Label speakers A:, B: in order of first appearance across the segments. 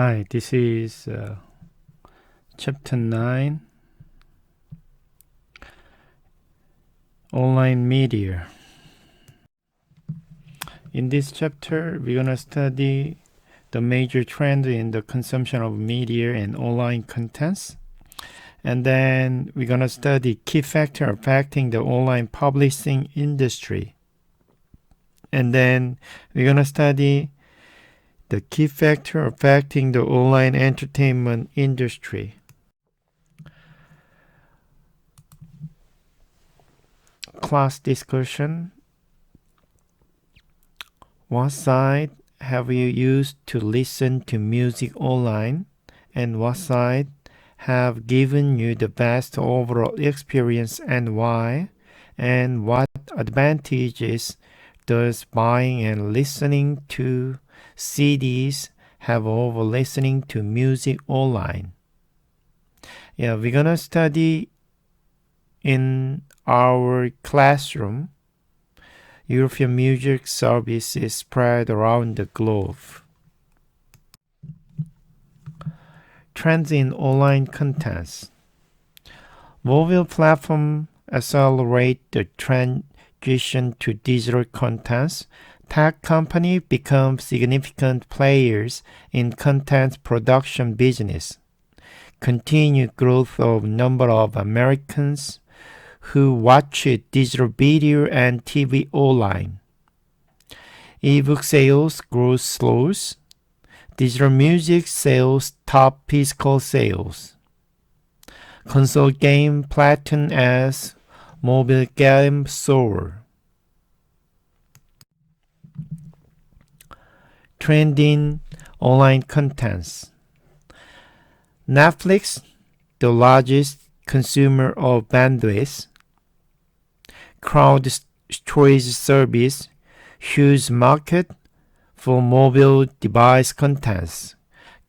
A: Hi, this is chapter 9, Online Media. In this chapter, we're going to study the major trend in the consumption of media and online contents. And then we're going to study key factors affecting the online publishing industry. And then we're going to study the key factor affecting the online entertainment industry. Class discussion. What site have you used to listen to music online, and what site have given you the best overall experience and why? And what advantages does buying and listening to CDs have over listening to music online? Yeah, we're gonna study in our classroom. European music service is spread around the globe. Trends in online contents. Mobile platforms accelerate the transition to digital contents. Tech companies become significant players in content production business. Continued growth of number of Americans who watch digital video and TV online. Ebook sales growth slows. Digital music sales top physical sales. Console game plateau as mobile game soar. Trending online contents. Netflix, the largest consumer of bandwidth. Crowd storage service, huge market for mobile device contents.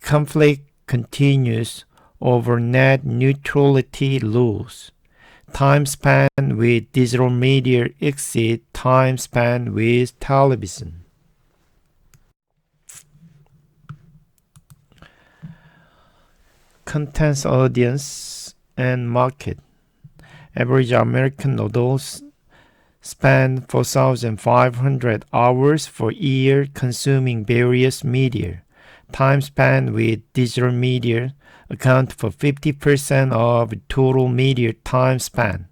A: Conflict continues over net neutrality rules. Time span with digital media exceeds time span with television. Contents audience and market. Average American adults spend 4,500 hours per year consuming various media. Time spent with digital media account for 50% of total media time span.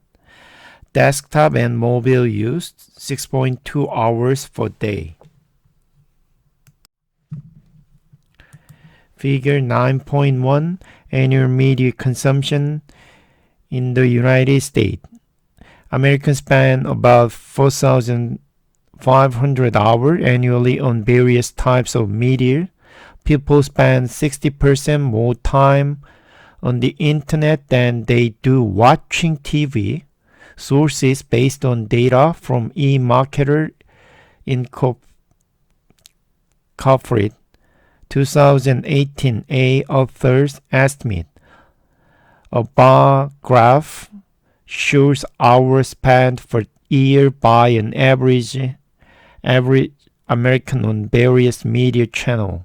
A: Desktop and mobile use 6.2 hours per day. Figure 9.1 Annual media consumption in the United States. Americans spend about 4,500 hours annually on various types of media. People spend 60% more time on the internet than they do watching TV. Sources based on data from eMarketer Incorporated 2018 A authors estimate. A bar graph shows hours spent per year by an average American on various media channels.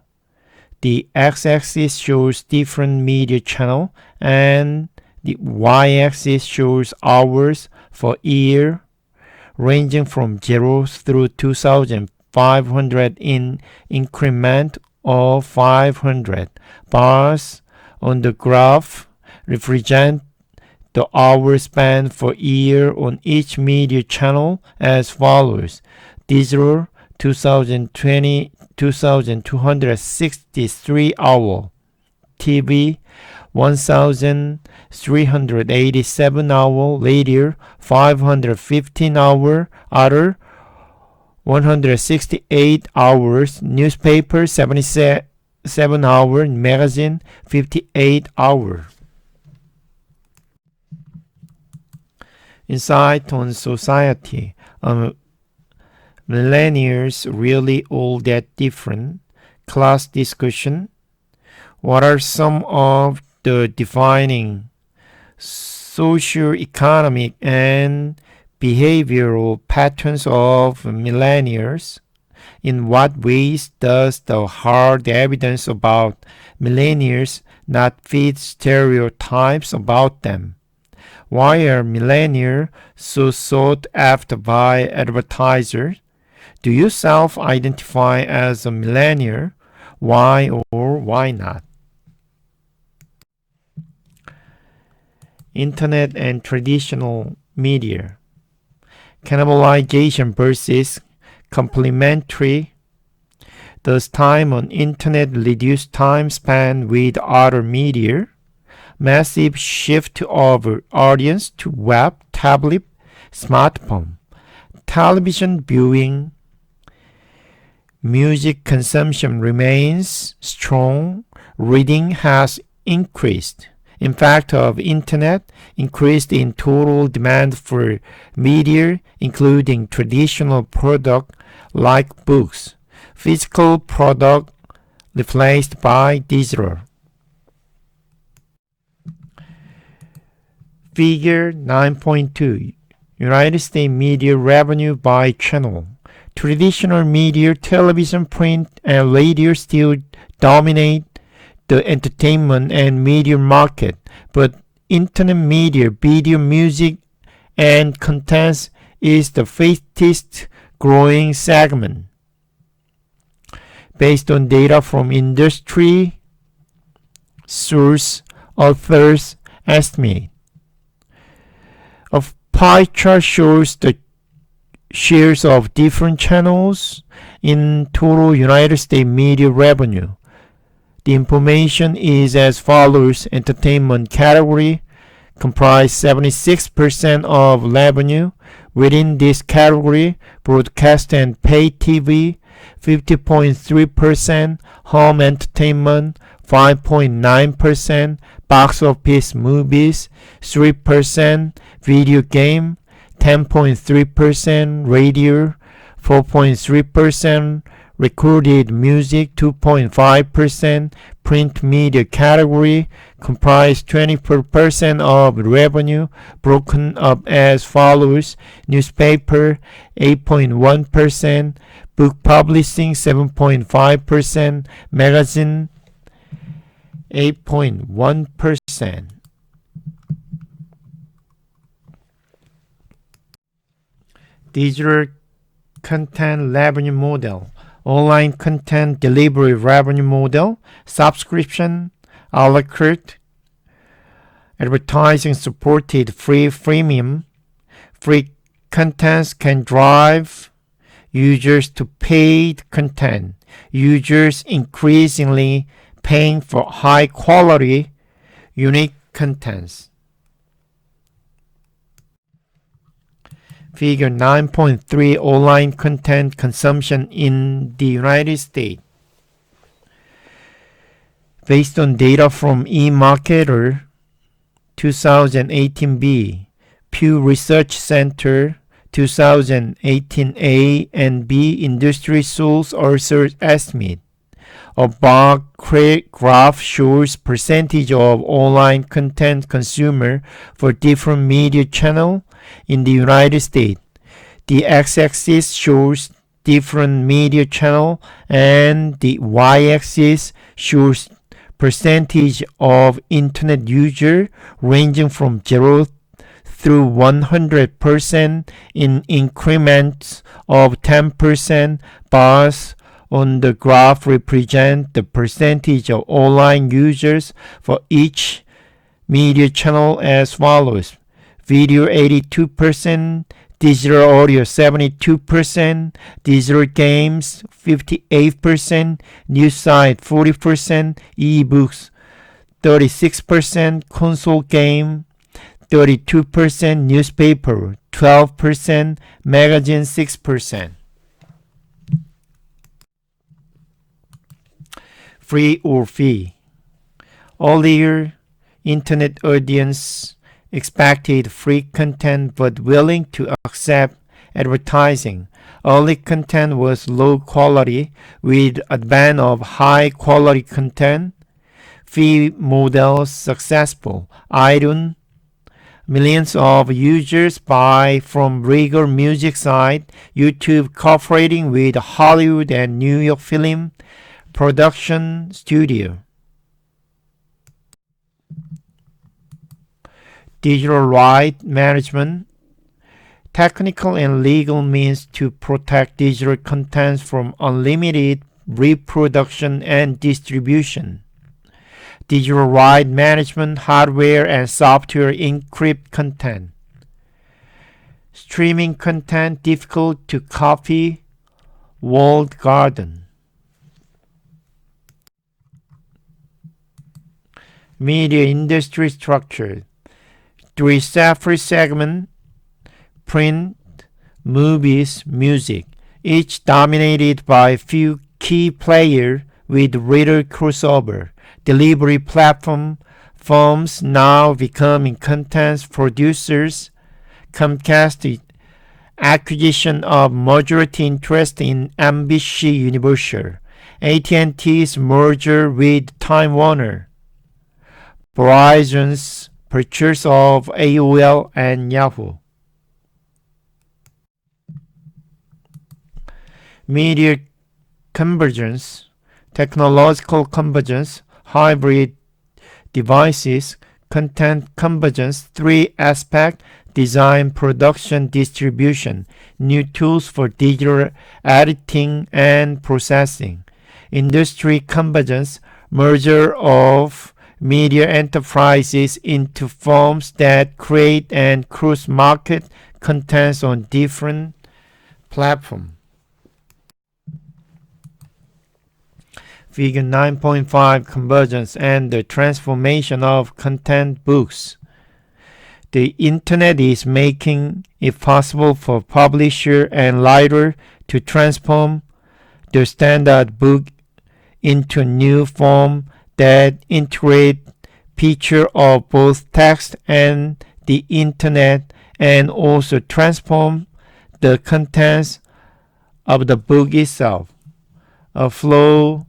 A: The x-axis shows different media channels and the y-axis shows hours for year ranging from 0 through 2,500 in increment of 500. Bars on the graph represent the hours spent per year on each media channel as follows. Digital 2,263 hours. TV 1,387 hours. Radio 515 hours. Other 168 hours. Newspaper 77 hours. Magazine 58 hours. Insight on society. Millennials really all that different? Class discussion. What are some of the defining socio-economic and behavioral patterns of millennials? In what ways does the hard evidence about millennials not fit stereotypes about them? Why are millennials so sought after by advertisers? Do you self-identify as a millennial? Why or why not? Internet and traditional media. Cannibalization versus complementary. Does time on internet reduce time spent with other media? Massive shift of audience to web, tablet, smartphone, television viewing. Music consumption remains strong. Reading has increased. Impact of internet increased in total demand for media, including traditional product like books. Physical product replaced by digital. Figure 9.2. United States media revenue by channel. Traditional media, television, print, and radio still dominate the entertainment and media market, but internet media, video, music, and contents is the fastest growing segment. Based on data from industry source, authors estimate. A pie chart shows the shares of different channels in total United States media revenue. The information is as follows. Entertainment category comprise 76% of revenue. Within this category, broadcast and pay TV 50.3%, home entertainment 5.9%, box office movies 3%, video game 10.3%, radio 4.3%, recorded music 2.5%, print media category comprised 24% of revenue, broken up as follows. Newspaper 8.1%, book publishing 7.5%, magazine 8.1%. Digital content revenue model. Online content delivery revenue model. Subscription, a la carte, advertising supported free freemium. Free contents can drive users to paid content. Users increasingly paying for high quality, unique contents. Figure 9.3 online content consumption in the United States. Based on data from eMarketer 2018B, Pew Research Center 2018A and B industry source also estimate. A bar graph shows percentage of online content consumer for different media channel in the United States. The x-axis shows different media channel and the y-axis shows percentage of internet user ranging from 0 through 100% in increments of 10%. Bars on the graph represent the percentage of online users for each media channel as follows. Video 82%, digital audio 72%, digital games 58%, news site 40%, ebooks 36%, console game 32%, newspaper 12%, magazine 6%. Free or fee. Earlier, internet audience expected free content but willing to accept advertising. Early content was low quality. With advent of high quality content, fee models successful. iTunes, Millions of users buy from Rigor music site, YouTube cooperating with Hollywood and New York film production studio. Digital right management. Technical and legal means to protect digital contents from unlimited reproduction and distribution. Digital right management, hardware and software encrypt content. Streaming content difficult to copy, walled garden. Media industry structure. Three separate segments: print, movies, music, each dominated by few key players with little crossover. Delivery platform firms now becoming content producers. Comcast acquisition of majority interest in NBC Universal. AT&T's merger with Time Warner. Verizon's purchase of AOL and Yahoo. Media convergence, technological convergence, hybrid devices, content convergence, three aspects: design, production, distribution, new tools for digital editing and processing. Industry convergence, merger of media enterprises into firms that create and cross-market contents on different platforms. Figure 9.5 Convergence and the transformation of content books. The internet is making it possible for publisher and writer to transform the standard book into a new form that integrate feature of both text and the internet, and also transform the contents of the book itself. A flow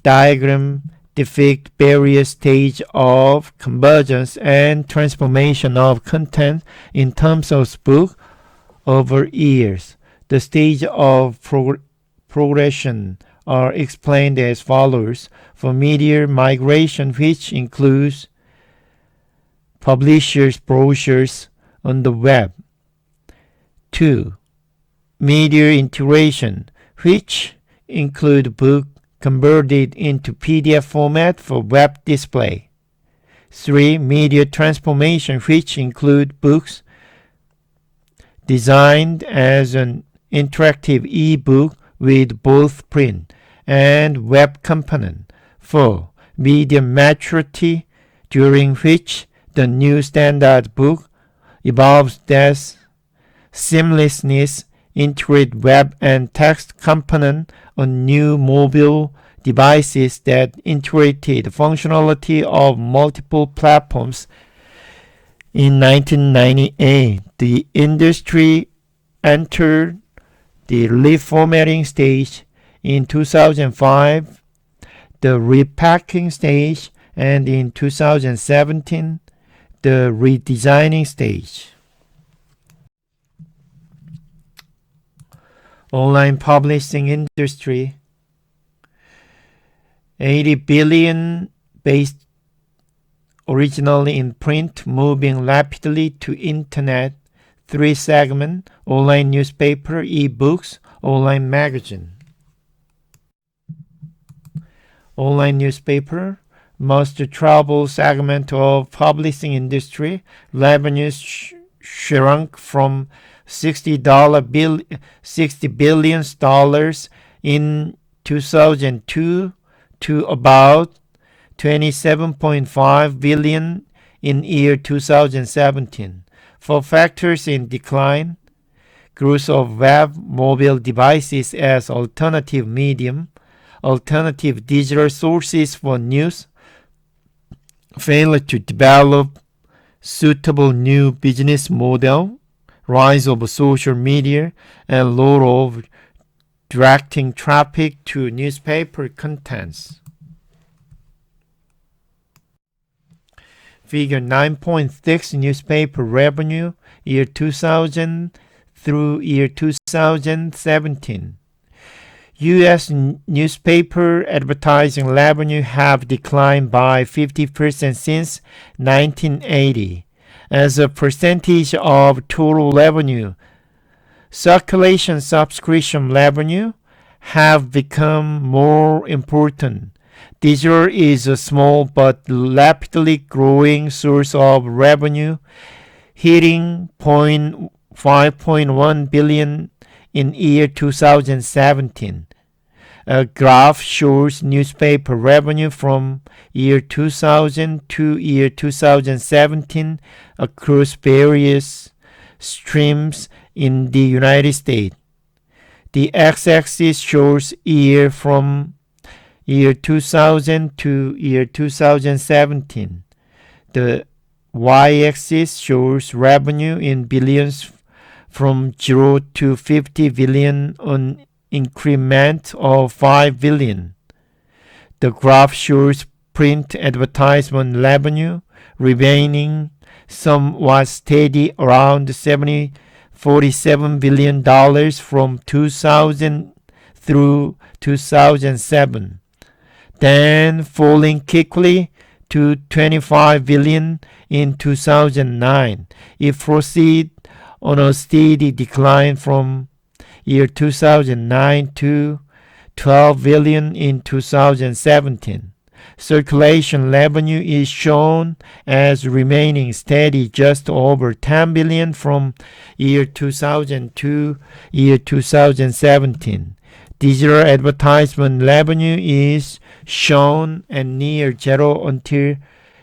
A: diagram depicts various stages of convergence and transformation of content in terms of book over years. The stage of progression are explained as follows. For media migration, which includes publishers' brochures on the web. 2. Media integration, which include book converted into PDF format for web display. 3. Media transformation, which include books designed as an interactive e-book with both print and web component. 4. Media maturity, during which the new standard book evolves as seamlessness, integrate web and text component on new mobile devices that integrated functionality of multiple platforms. In 1998, the industry entered the reformatting stage. In 2005, the repacking stage, and in 2017, the redesigning stage. Online publishing industry, 80 billion based originally in print, moving rapidly to internet. 3 segment: online newspaper, e-books, online magazine. Online newspaper, most troubled segment of publishing industry. Revenues shrunk from $60 billion in 2002 to about $27.5 billion in year 2017. For factors in decline: growth of web, mobile devices as alternative medium, alternative digital sources for news, failure to develop suitable new business model, rise of social media, and law of directing traffic to newspaper contents. Figure 9.6 newspaper revenue year 2000 through year 2017. U.S. newspaper advertising revenue have declined by 50% since 1980. As a percentage of total revenue, circulation subscription revenue have become more important. Digital is a small but rapidly growing source of revenue, hitting 5.1 billion in year 2017. A graph shows newspaper revenue from year 2000 to year 2017 across various streams in the United States. The x-axis shows year from year 2000 to year 2017. The y-axis shows revenue in billions from 0 to 50 billion on increment of 5 billion. The graph shows print advertisement revenue remaining somewhat steady around $47 billion from 2000 through 2007, then falling quickly to 25 billion in 2009. It proceeded on a steady decline from year 2009 to 12 billion in 2017. Circulation revenue is shown as remaining steady just over 10 billion from year 2000 to year 2017. Digital advertisement revenue is shown at near zero until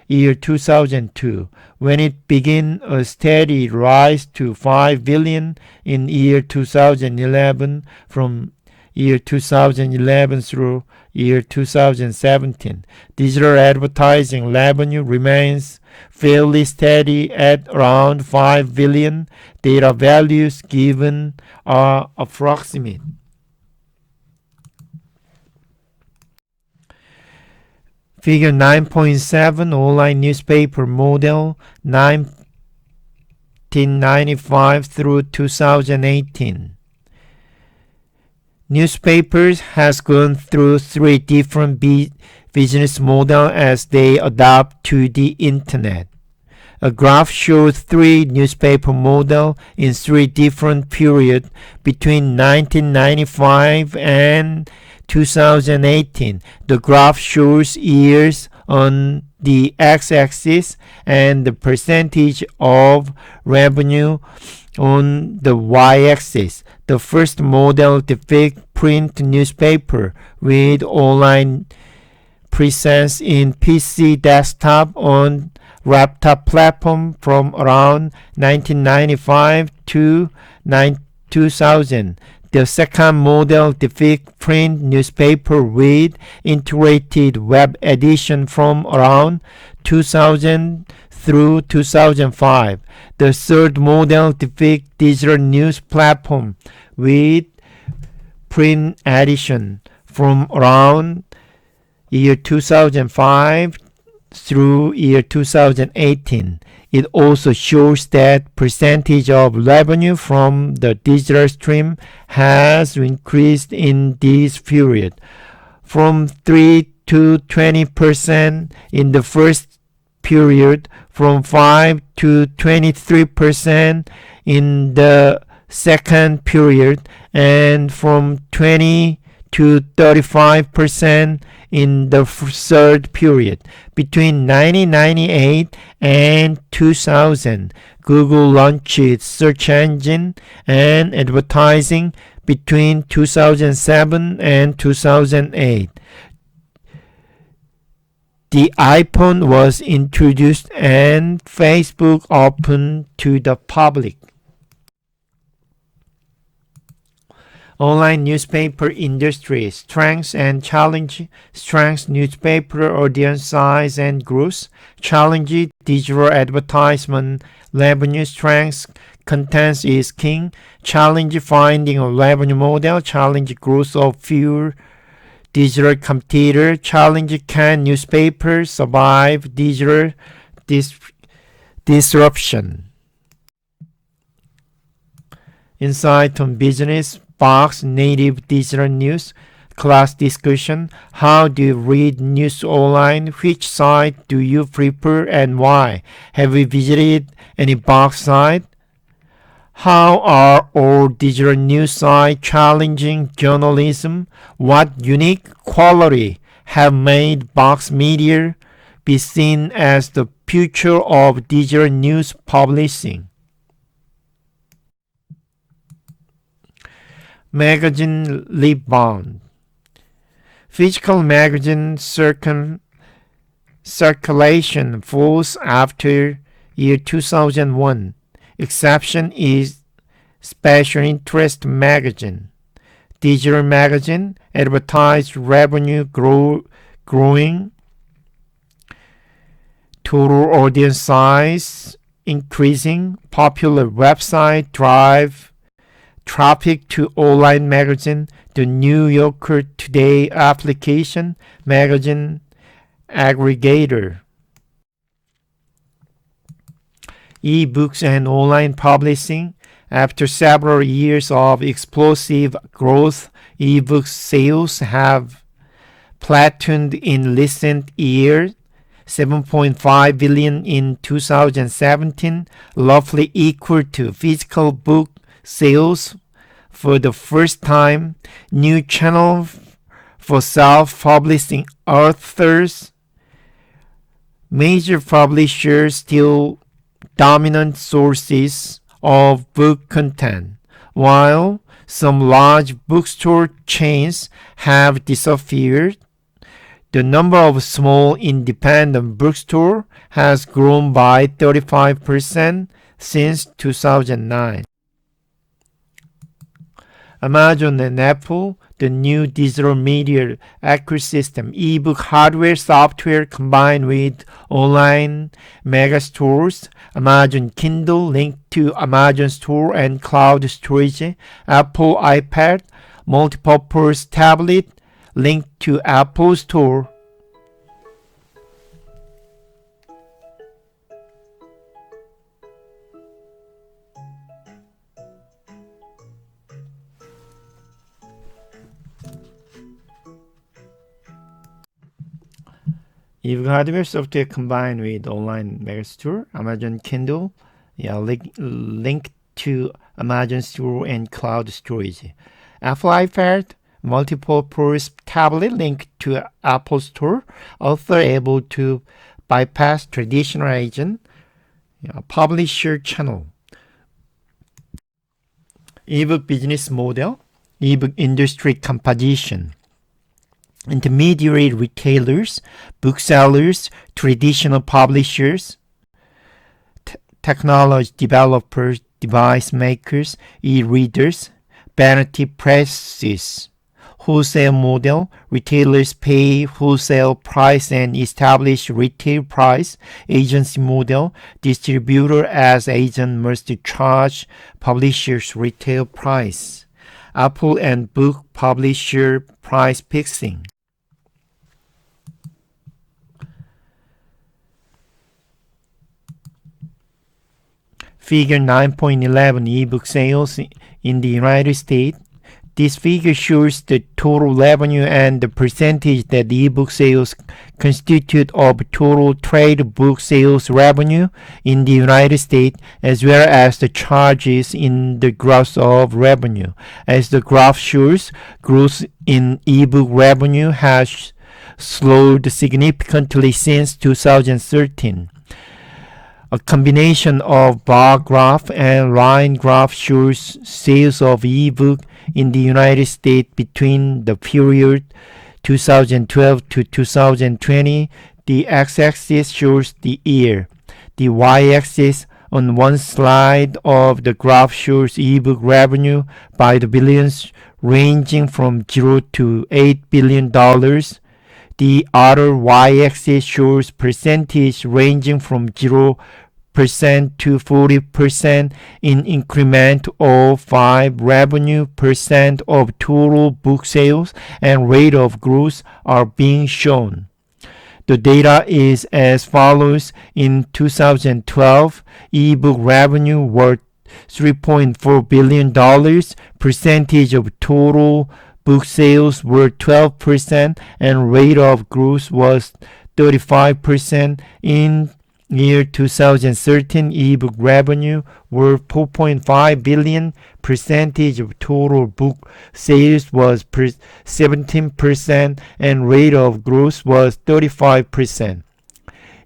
A: year 2002, when it began a steady rise to 5 billion in year 2011 from year 2011 through year 2017. Digital advertising revenue remains fairly steady at around 5 billion. Data values given are approximate. Figure 9.7 online newspaper model 1995 through 2018. Newspapers has gone through three different business models as they adapt to the internet. A graph shows three newspaper models in three different periods between 1995 and 2018. The graph shows years on the x-axis and the percentage of revenue on the y-axis. The first model depicts print newspaper with online presence in PC desktop on laptop platform from around 1995 to 2000. The second model depicts print newspaper with integrated web edition from around 2000 through 2005. The third model depicts digital news platform with print edition from around year 2005 through year 2018. It also shows that percentage of revenue from the digital stream has increased in this period from 3 to 20% in the first period, from 5 to 23% in the second period, and from 20 to 35% in the third period. Between 1998 and 2000, Google launched its search engine and advertising. Between 2007 and 2008, the iPhone was introduced and Facebook opened to the public. Online newspaper industry strengths and challenge. Strengths: newspaper audience size and growth. Challenge: digital advertisement revenue. Strengths: content is king. Challenge: finding a revenue model. Challenge: growth of fewer digital competitor. Challenge: can newspapers survive digital disruption. Insight on business, box, native digital news, class discussion. How do you read news online? Which site do you prefer and why? Have you visited any box site? How are all digital news sites challenging journalism? What unique quality have made box media be seen as the future of digital news publishing? Magazine rebound. Physical magazine circulation falls after year 2001. Exception is special interest magazine. Digital magazine advertise revenue growing. Total audience size increasing. Popular website drive traffic to online magazine. The New Yorker Today application magazine aggregator. E-books and online publishing. After several years of explosive growth, e-book sales have plateaued in recent years. 7.5 billion in 2017, roughly equal to physical book sales. For the first time, new channel for self-publishing authors. Major publishers still dominant sources of book content, while some large bookstore chains have disappeared. The number of small independent bookstores has grown by 35% since 2009. Amazon and Apple, the new digital media ecosystem, ebook hardware, software combined with online mega stores, Amazon Kindle linked to Amazon Store and cloud storage, Apple iPad, multipurpose tablet linked to Apple Store. Ebook hardware software combined with online megastore, Amazon Kindle, linked to Amazon Store and cloud storage. Apple iPad, multi-purpose tablet linked to Apple Store, also able to bypass traditional agent, publisher channel. Ebook business model, ebook industry composition. Intermediary retailers, booksellers, traditional publishers, technology developers, device makers, e-readers, vanity presses. Wholesale model, retailers pay wholesale price and establish retail price. Agency model, distributor as agent must charge publishers retail price. Apple and book publisher price fixing. Figure 9.11 ebook sales in the United States. This figure shows the total revenue and the percentage that ebook sales constitute of total trade book sales revenue in the United States, as well as the charges in the gross of revenue. As the graph shows, growth in ebook revenue has slowed significantly since 2013. A combination of bar graph and line graph shows sales of ebook in the United States between the period 2012 to 2020. The x-axis shows the year. The y-axis on one slide of the graph shows ebook revenue by the billions, ranging from $0 to $8 billion. The other y-axis shows percentage ranging from 0% to 40% in increment of 5 revenue percent of total book sales and rate of growth are being shown. The data is as follows. In 2012, ebook revenue were $3.4 billion. Percentage of total book sales were 12% and rate of growth was 35%. In year 2013, ebook revenue were $4.5 billion. Percentage of total book sales was 17% and rate of growth was 35%.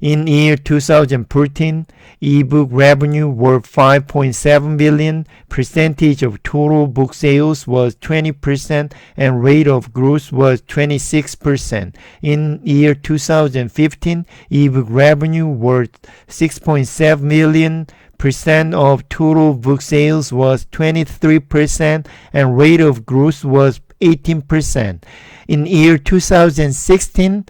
A: In year 2014, ebook revenue were $5.7 billion. Percentage of total book sales was 20% and rate of growth was 26%. In year 2015, ebook revenue were $6.7 billion. Percent of total book sales was 23% and rate of growth was 18%. In year 2016,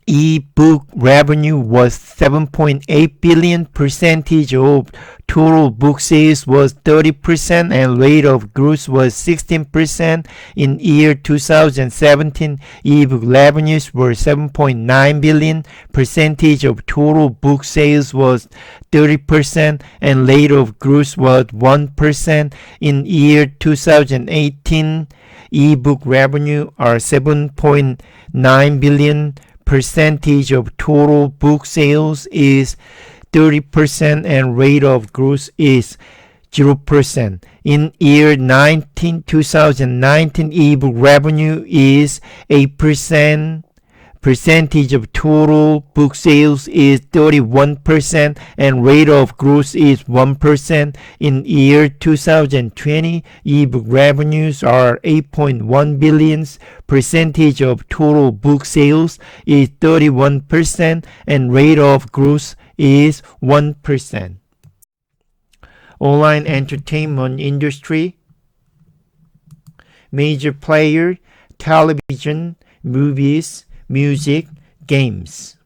A: ebook revenue was $7.8 billion. Percentage of total book sales was 30% and rate of growth was 16%. In year 2017, ebook revenues were $7.9 billion. Percentage of total book sales was 30% and rate of growth was 1%. In year 2018, ebook revenue are $7.9 billion. Percentage of total book sales is 30% and rate of growth is 0%. In year 2019, ebook revenue is 8%. Percentage of total book sales is 31% and rate of growth is 1%. In year 2020, ebook revenues are $8.1 billion. Percentage of total book sales is 31% and rate of growth is 1%. Online entertainment industry. Major player, television, movies, music, games.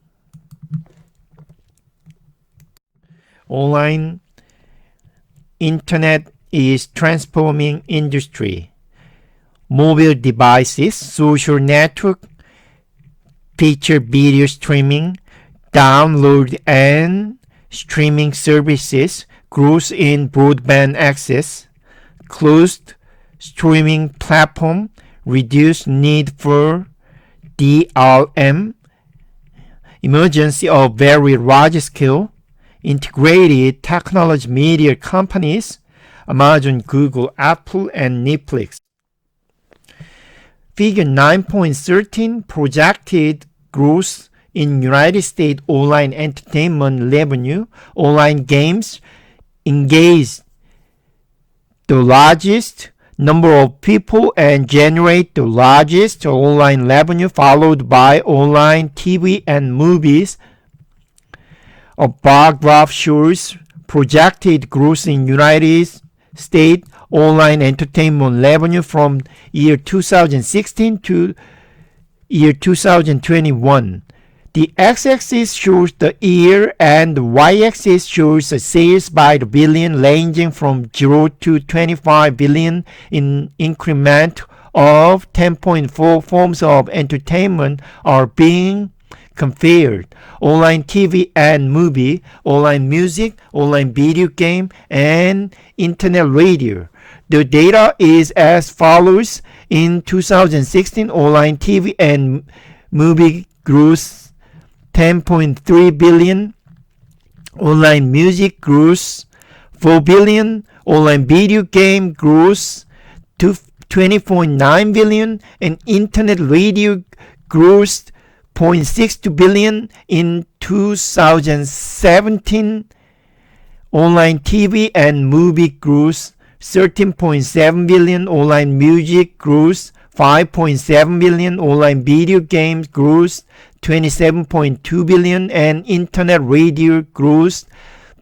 A: Online internet is transforming industry. Mobile devices, social network, feature video streaming, download and streaming services, growth in broadband access, closed streaming platform, reduced need for DRM, emergence of very large-scale integrated technology media companies, Amazon, Google, Apple, and Netflix. Figure 9.13 projected growth in United States online entertainment revenue. Online games engage the largest number of people and generate the largest online revenue, followed by online TV and movies. A bar graph shows projected growth in United States online entertainment revenue from year 2016 to year 2021. The x-axis shows the year and the y-axis shows the sales by the billion, ranging from 0 to 25 billion. In increment of 10.4 forms of entertainment are being compared: online TV and movie, online music, online video game, and internet radio. The data is as follows. In 2016, online TV and movie gross 10.3 billion, online music gross 4 billion, online video game gross to 20.9 billion, and internet radio grossed 0.62 billion. In 2017, online TV and movie gross 13.7 billion, online music gross 5.7 billion, online video games gross 27.2 billion, and internet radio gross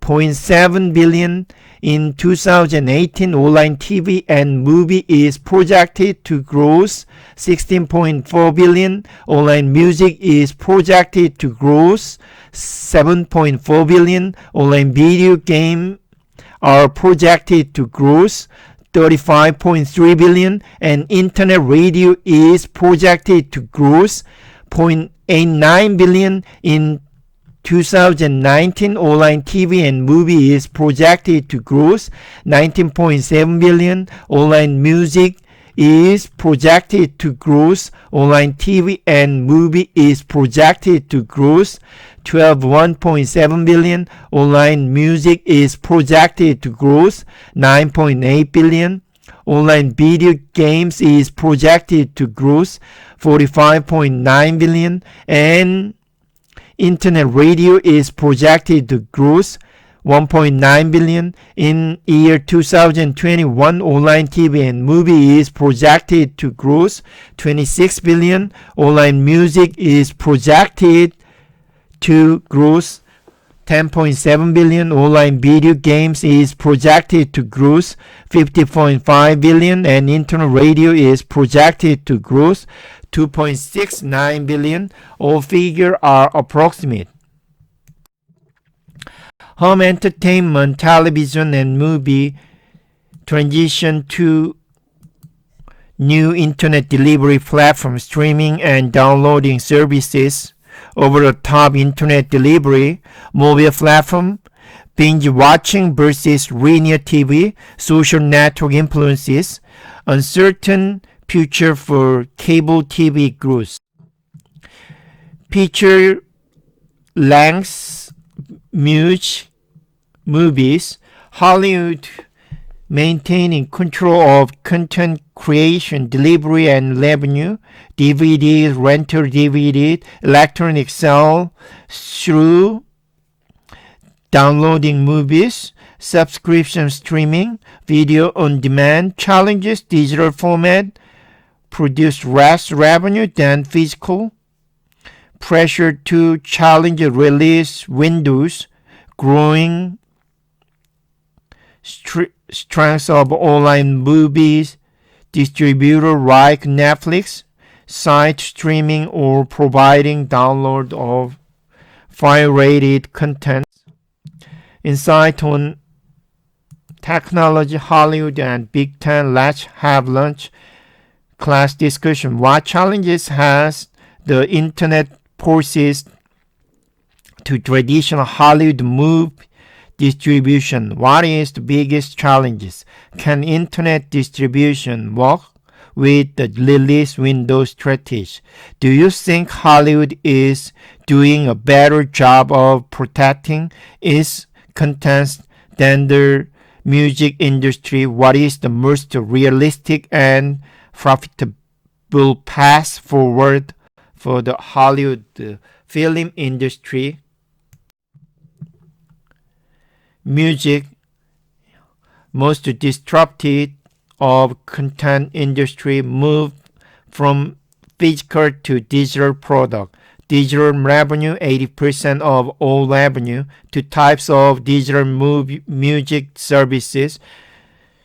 A: 0.7 billion. In 2018, online TV and movie is projected to gross 16.4 billion. Online music is projected to gross 7.4 billion. Online video game are projected to gross 35.3 billion, and internet radio is projected to gross $8.89 billion in 2019. Online TV and movie is projected to grow 19.7 billion. Online music is projected to grow. Online TV and movie is projected to grow 1.7 billion. Online music is projected to grow 9.8 billion. Online video games is projected to grow 45.9 billion, and internet radio is projected to grow 1.9 billion. In year 2021, online TV and movie is projected to grow 26 billion. Online music is projected to grow 10.7 billion. Online video games is projected to grow 50.5 billion, and internet radio is projected to grow 2.69 billion. All figures are approximate. Home entertainment, television and movie transition to new internet delivery platform, streaming and downloading services, over-the-top internet delivery, mobile platform, binge watching versus linear TV, social network influences, uncertain future for cable TV growth. Feature length movies, Hollywood maintaining control of content creation, delivery and revenue, DVDs, rental DVD, electronic sale through downloading movies, subscription streaming, video on demand, challenges digital format, produce less revenue than physical, pressure to challenge release windows, growing strength of online movies distributor like Netflix, site streaming or providing download of file-rated content. Insight on technology, Hollywood and Big Ten. Let's have lunch class discussion. What challenges has the internet poses to traditional Hollywood movie distribution? What is the biggest challenges? Can internet distribution work with the release window strategy? Do you think Hollywood is doing a better job of protecting its content than the music industry? What is the most realistic and profitable path forward for the Hollywood film industry? Music, most disrupted of content industry, moved from physical to digital product. Digital revenue, 80% of all revenue. Two types of digital music services: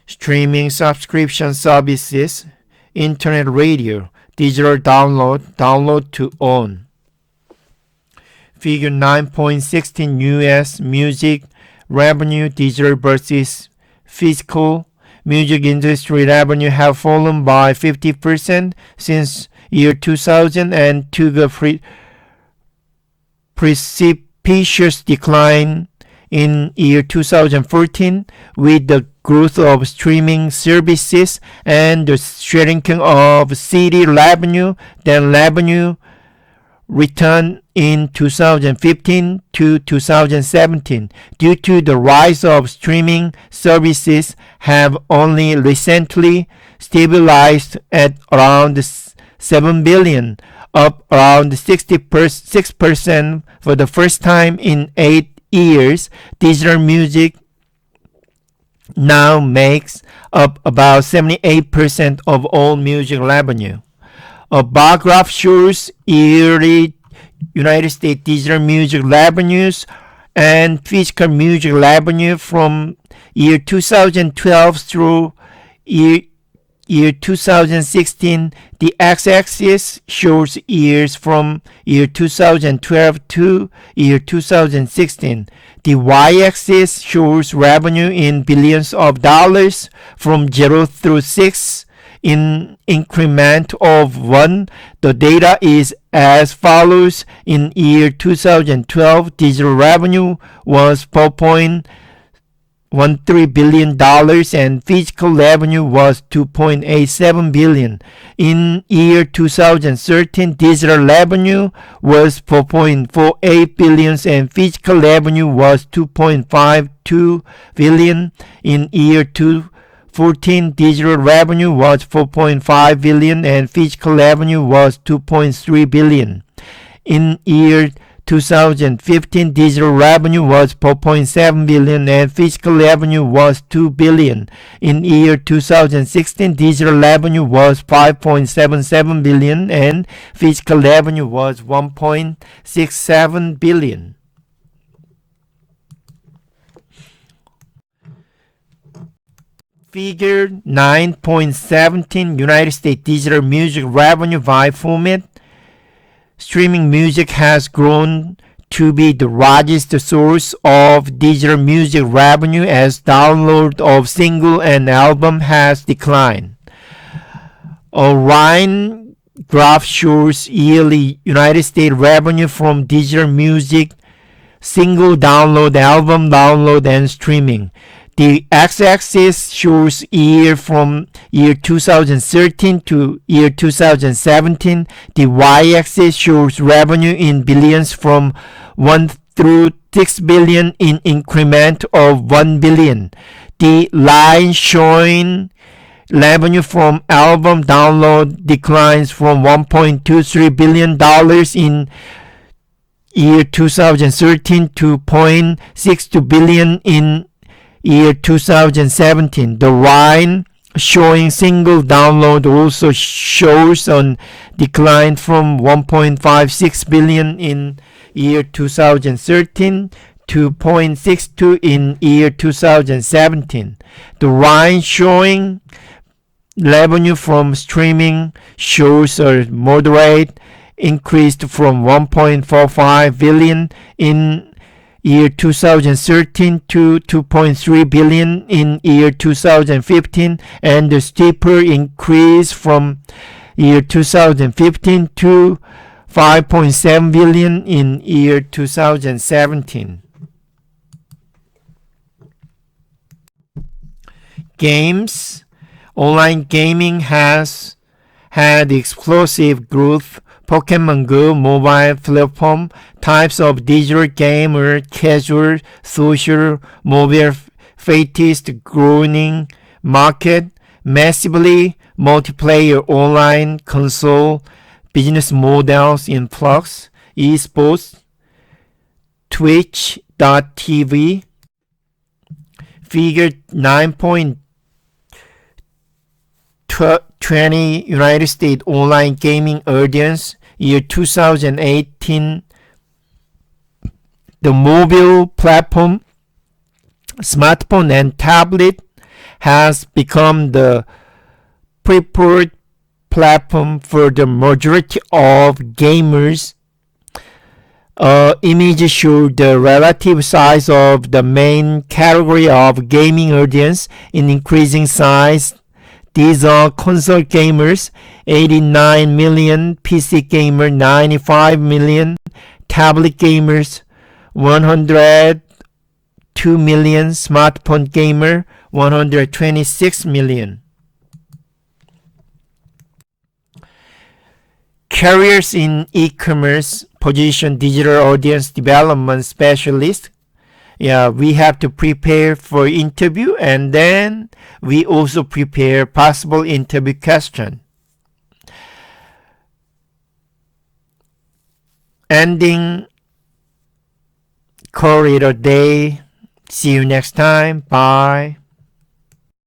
A: streaming subscription services, internet radio, digital download to own. Figure 9.16 US music revenue, digital versus physical. Music industry revenue have fallen by 50% since year 2000 and took a precipitous decline in year 2014 with the growth of streaming services and the shrinking of CD revenue. Then revenue returned in 2015 to 2017 due to the rise of streaming services have only recently stabilized at around 7 billion, up around 6% for the first time in 8 years. Digital music now makes up about 78% of all music revenue. A bar graph shows yearly United States digital music revenues and physical music revenue from year 2012 through year 2016. The x-axis shows years from year 2012 to year 2016. The y-axis shows revenue in billions of dollars from 0 through 6 in increment of 1. The data is as follows. In year 2012, digital revenue was $4.13 billion and physical revenue was $2.87 billion. In year 2013, digital revenue was $4.48 billion and physical revenue was $2.52 billion. In year 2014, digital revenue was $4.5 billion and physical revenue was $2.3 billion. In year 2015, digital revenue was $4.7 billion and physical revenue was $2 billion. In year 2016, digital revenue was $5.77 billion and physical revenue was $1.67 billion. Figure 9.17, United States digital music revenue by format. Streaming music has grown to be the largest source of digital music revenue as download of single and album has declined. A line graph shows yearly United States revenue from digital music, single download, album download, and streaming. The x-axis shows year from year 2013 to year 2017. The y-axis shows revenue in billions from 1 through 6 billion in increment of 1 billion. The line showing revenue from album download declines from $1.23 billion in year 2013 to $0.62 billion in year 2017. The line showing single download also shows a decline from 1.56 billion in year 2013 to 0.62 in year 2017. The line showing revenue from streaming shows a moderate increase from 1.45 billion in year 2013 to 2.3 billion in year 2015, and the steeper increase from year 2015 to 5.7 billion in year 2017. Games. Online gaming has had explosive growth. Pokemon Go mobile platform. Types of digital gamer: casual, social, mobile, fastest growing market, massively multiplayer online console, business models in flux, esports, Twitch.tv. Figure 9.20, United States online gaming audience, year 2018. The mobile platform, smartphone and tablet has become the preferred platform for the majority of gamers. Image shows the relative size of the main category of gaming audience in increasing size. These are console gamers, 89 million, PC gamer, 95 million, tablet gamers, 102 million, smartphone gamer, 126 million. Careers in e-commerce, position digital audience development specialist. We have to prepare for interview, and then we also prepare possible interview question. Ending call it a day. See you next time. Bye.